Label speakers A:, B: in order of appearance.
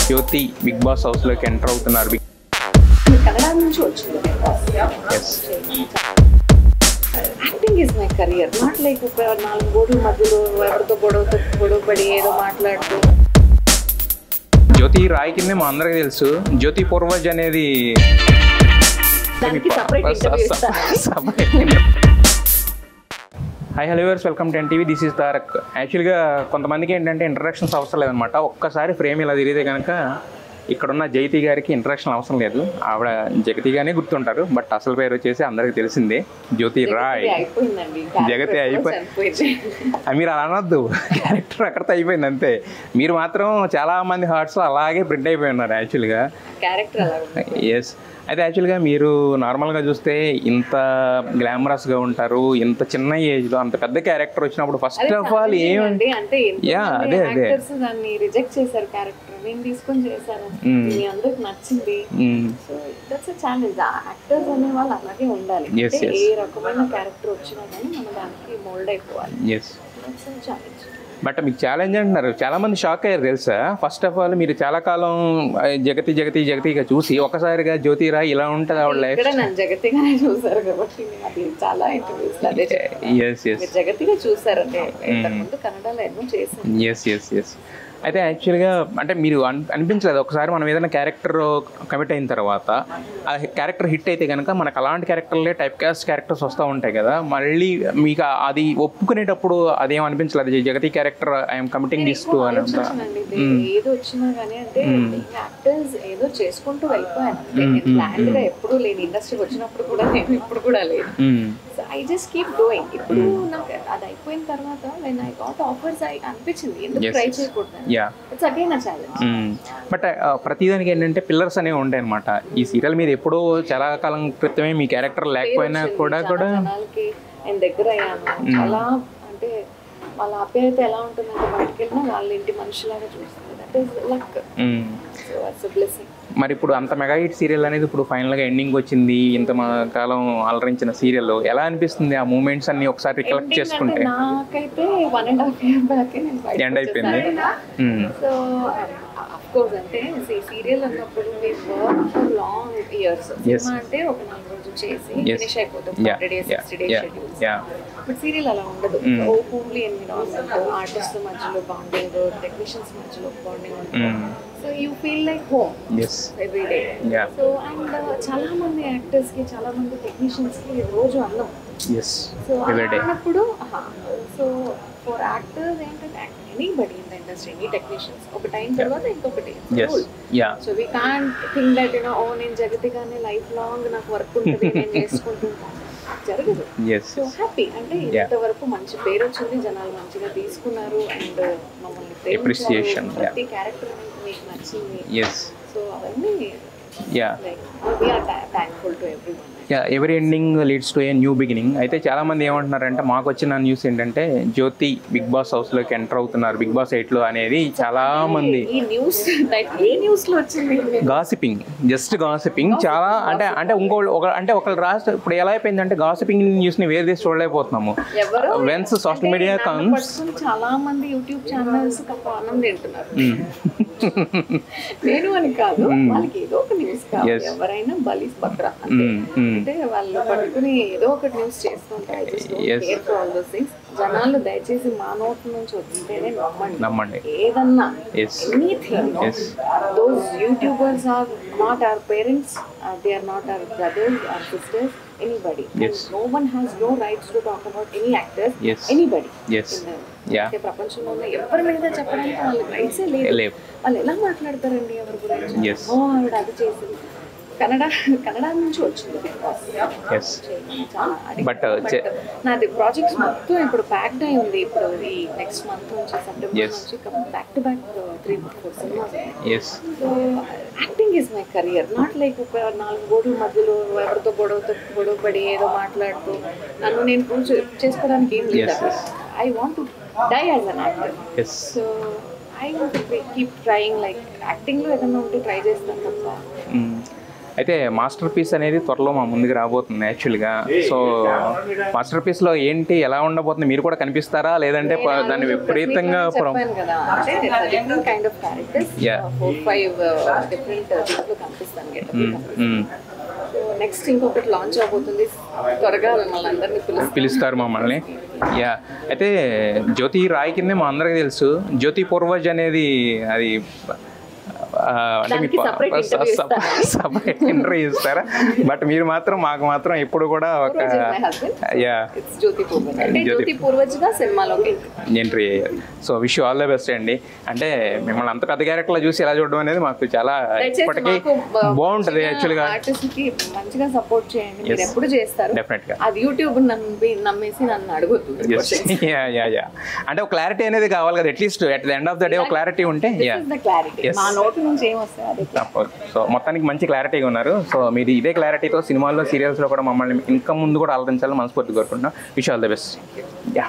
A: జ్యోతి Bigg Boss హౌస్లోకి enter అవుతున్నారు.
B: కన్నడ నుంచి వచ్చింది. Acting is my career, not like ఒక 4 గోడల మధ్యలో ఎవరితో గొడవపడి ఏదో మాట్లాడుతూ.
A: జ్యోతి రాయ్ కిందే మా అందరికీ తెలుసు. జ్యోతి పూర్వజ్ అనేది hi hello viewers, welcome to NTV. This is Tarak. యాక్చువల్గా కొంతమందికి ఏంటంటే ఇంట్రడక్షన్స్ అవసరం లేదనమాట. ఒక్కసారి ఫ్రేమ్ ఇలా తిరిగితే కనుక ఇక్కడున్న జగతి గారికి ఇంట్రడక్షన్ అవసరం లేదు. ఆవిడ జగతిగానే గుర్తుంటారు, బట్ అసలు పేరు వచ్చేసి అందరికి తెలిసిందే జ్యోతి రాయ్. జగతి అయిపోయింది. మీరు అలా అనొద్దు, క్యారెక్టర్ అక్కడితో అయిపోయింది అంతే. మీరు మాత్రం చాలా మంది హార్ట్స్లో అలాగే ప్రింట్ అయిపోయి ఉన్నారు యాక్చువల్గా. ఎస్. అయితే యాక్చువల్గా మీరు నార్మల్గా చూస్తే ఇంత గ్లామరస్గా ఉంటారు, ఇంత చిన్న ఏజ్లో అంత పెద్ద క్యారెక్టర్ వచ్చినప్పుడు ఫస్ట్ ఆఫ్ ఆల్ ఏమండి అంటే అదే
B: దాన్ని రిజెక్ట్ చేశారు క్యారెక్టర్, నేను తీసుకొని చేశాను, మీ అందరికి నచ్చింది. So that's a challenge. Actors అనే వాళ్ళు అలాగే ఉండాలి. ఏ రకమైన క్యారెక్టర్ వచ్చినా కానీ మనం దానికి మోల్డ్ అయిపోవాలి. That's a challenge.
A: బట్ మీకు ఛాలెంజ్ అంటున్నారు, చాలా మంది షాక్ అయ్యారు తెలుసా. ఫస్ట్ ఆఫ్ ఆల్ మీరు చాలా కాలం జగతిగా చూసి ఒకసారిగా జ్యోతి రాయ్ ఇలా ఉంటుంది ఆవిడ లైఫ్.
B: జగతిగానే చూసారు కాబట్టి చాలా జగతిగా చూసారంటే ముందు కన్నడలో ఎన్నో చేశాను.
A: ఎస్. అయితే యాక్చువల్గా అంటే మీరు అనిపించలేదు ఒకసారి మనం ఏదైనా క్యారెక్టర్ కమిట్ అయిన తర్వాత ఆ క్యారెక్టర్ హిట్ అయితే కనుక మనకు అలాంటి క్యారెక్టర్లే టైప్ కాస్ట్ క్యారెక్టర్స్ వస్తూ ఉంటాయి కదా, మళ్ళీ మీకు అది ఒప్పుకునేటప్పుడు అదేం అనిపించలేదు Jagathi character I'm committing this to అని?
B: ఏదో వచ్చినా కానీ అంటే యాక్టర్స్ ఏదో చేసుకుంటూ వెళ్ళిపోయాను. ప్లాన్ గా ఎప్పుడు లేని ఇండస్ట్రీకి వచ్చినప్పుడు కూడా నేను ఇప్పుడు కూడా లేదు. I just keep doing. ఇప్పుడు నాకు అది అయిపోయిన తర్వాత when I got offers అనిపించింది ఎందుకు ట్రై చేయకూడదు. It's again a challenge.
A: But ప్రతిదానికి ఏంటంటే పిల్లర్స్ అనేవి ఉంటాయి అనమాట. ఈ సీరియల్ మీద ఎప్పుడో చాలా కాలం క్రితమే మీ క్యారెక్టర్ లేకపోయినా కూడా
B: జనాలకి నేను దగ్గర అయ్యాను. చాలా అంటే వాళ్ళ ఆప్యాయత ఎలా ఉంటుందంటే బయటకు వెళ్ళినా వాళ్ళ ఇంటి మనుషులాగా చూస్తుంది. That is luck. So it's a blessing.
A: మరి ఇప్పుడు అంత మెగా హిట్ సీరియల్ అనేది ఇప్పుడు ఫైనల్గా ఎండింగ్ వచ్చింది. ఇంత కాలం అలరించిన సీరియల్ ఎలా అనిపిస్తుంది? ఆ మూమెంట్స్ అన్ని ఒకసారి రికలెక్ట్ చేసుకుంటే.
B: నాకైతే 1.5 years బ్యాక్
A: ఎండ్ అయిపోయింది.
B: సో అఫ్ కోర్స్ అంటే సీరియల్ అన్నప్పుడు లాంగ్ ఇయర్స్ అంటే ఒక 4 రోజులు చేసి ఫినిష్ అయిపోతుంది. 40 days 60 days schedules. But serial అలా ఉండదు. హోమ్లీ ఎన్విరాన్మెంట్, ఆర్టిస్ట్ మధ్యలో బాండింగ్, టెక్నీషియన్స్ మధ్యలో బాండింగ్ ఉంటుంది. So you feel like home every day. So and చాలా మంది యాక్టర్స్ కి, చాలా మంది టెక్నీషియన్స్ కి రోజు అన్నం. సో అన్నప్పుడు సో ఫర్ యాక్టర్స్ ఏంటంటే anybody in the industry, any technicians ఒక టైం తర్వాత ఇంకొకటి. So we can't think that oh నేను జగతిగానే లైఫ్ లాంగ్ నాకు వర్క్ ఉంటుంది నేను చేసుకుంటుంటాను, జరగదు. సో హ్యాపీ అంటే ఇంతవరకు మంచి పేరు వచ్చింది, జనాలు మంచిగా తీసుకున్నారు అండ్ మమ్మల్ని ప్రేమించారు. ప్రతి క్యారెక్టర్ మీకు నచ్చింది. సో అవన్నీ like we are thankful to everyone.
A: Every ending leads to a new beginning. అయితే చాలా మంది ఏమంటున్నారంటే మాకు వచ్చిన న్యూస్ ఏంటంటే జ్యోతి బిగ్ బాస్ హౌస్లోకి ఎంటర్ అవుతున్నారు బిగ్ బాస్ 8లో అనేది. చాలా మంది గాసిపింగ్, జస్ట్ గాసిపింగ్. చాలా అంటే ఒకళ్ళు రాష్ట్ర ఇప్పుడు ఎలా అయిపోయిందంటే గాసిపింగ్ న్యూస్ని వేరే దేశం చూడలేకపోతున్నాము. వెన్స్ సోషల్ మీడియా కమ్స్
B: చాలా మంది యూట్యూబ్ ఛానల్స్ ఆనందం తింటున్నారు. నేను అని కాదు, వాళ్ళకి ఏదో ఒక న్యూస్ కావాలి. ఎవరైనా బలి బక్రా అంటే వాళ్ళు పట్టుకుని ఏదో ఒకటి న్యూస్ చేస్తుంటారు. జనాలు దయచేసి మా నోట్ నుంచి వచ్చితేనే నమ్మండి. ఏదన్నా anything. Those YouTubers are not our parents, they are not our brothers or sisters, anybody. No one has no rights to talk about any actors, anybody. ప్రపంచంలో ఎవరి మీద చెప్పడానికి వాళ్ళకి రైట్సే లేదు. వాళ్ళు ఎలా మాట్లాడతారండి ఎవరి గురించి? ఆవిడ అది చేసింది. కన్నడ నుంచి వచ్చింది. నాది ప్రాజెక్ట్స్ మొత్తం ఇప్పుడు ప్యాక్డ్ అయి ఉంది. ఇప్పుడు ఈ నెక్స్ట్ మంత్ నుంచి సెప్టెంబర్ నుంచి back to back 3-4 cinemas. So acting is my career, not like ఒక 4 గోడల మధ్యలో ఎవరితో గొడవపడి ఏదో మాట్లాడుతూ నన్ను నేను ప్రూవ్ చేసుకోవడానికి ఏం లేదు. I want to die as an actor. So I want to keep trying. Like యాక్టింగ్లో ఏదైనా ఉంటే ట్రై చేస్తాను తప్ప
A: అయితే మాస్టర్ పీస్ అనేది త్వరలో మా ముందుకు రాబోతుంది యాక్చువల్గా. సో మాస్టర్ పీస్లో ఏంటి ఎలా ఉండబోతుంది, మీరు కూడా కనిపిస్తారా లేదంటే దాన్ని విపరీతంగా
B: చెప్పాను కదా, అంటే different kind of characters 4-5 different దీంట్లో కనిపిస్తాను గెటప్. సో నెక్స్ట్ ఇంకొకటి లాంచ్ అవబోతుంది, త్వరగా మిమ్మల్ని అందరినీ
A: పిలుస్తారు మమ్మల్ని. యా, అయితే జ్యోతి రాయ్ కిందే మా అందరికీ తెలుసు. జ్యోతి పూర్వజ్ అనేది అది అంటే మీకు సపరేట్ ఇంటర్వ్యూ ఇస్తారా? బట్ మీరు మాత్రం మాకు మాత్రం ఎప్పుడు కూడా ఒక
B: జ్యోతి పూర్వజ్గా సినిమాలోకి
A: ఎంట్రీ అయ్యారు. So wish all the best అండి. అంటే మిమ్మల్ని అంత పెద్ద క్యారెక్టర్లో చూసి ఎలా చూడడం అనేది మాకు చాలా ఇప్పటికీ బాగుంటుంది యాక్చువల్గా.
B: ఆర్టిస్ట్కి మంచిగా సపోర్ట్ చేయండి, మీరు ఎప్పుడు చేస్తారు
A: డెఫినెట్గా.
B: అది యూట్యూబ్ నమ్మేసి నన్ను అడుగుతుంది.
A: అంటే ఒక క్లారిటీ అనేది కావాలి కదా, at least at the end of the day ఒక క్లారిటీ ఉంటే.
B: మా నోటి నుంచి ఏమొస్తాయి.
A: సో మొత్తానికి మంచి క్లారిటీగా ఉన్నారు. సో మీది ఇదే క్లారిటీతో సినిమాల్లో సీరియల్స్లో కూడా మమ్మల్ని ఇంకా ముందు కూడా ఆలోచించాలని మనస్ఫూర్తి కోరుకుంటున్నాం. Wish all the best. Yeah.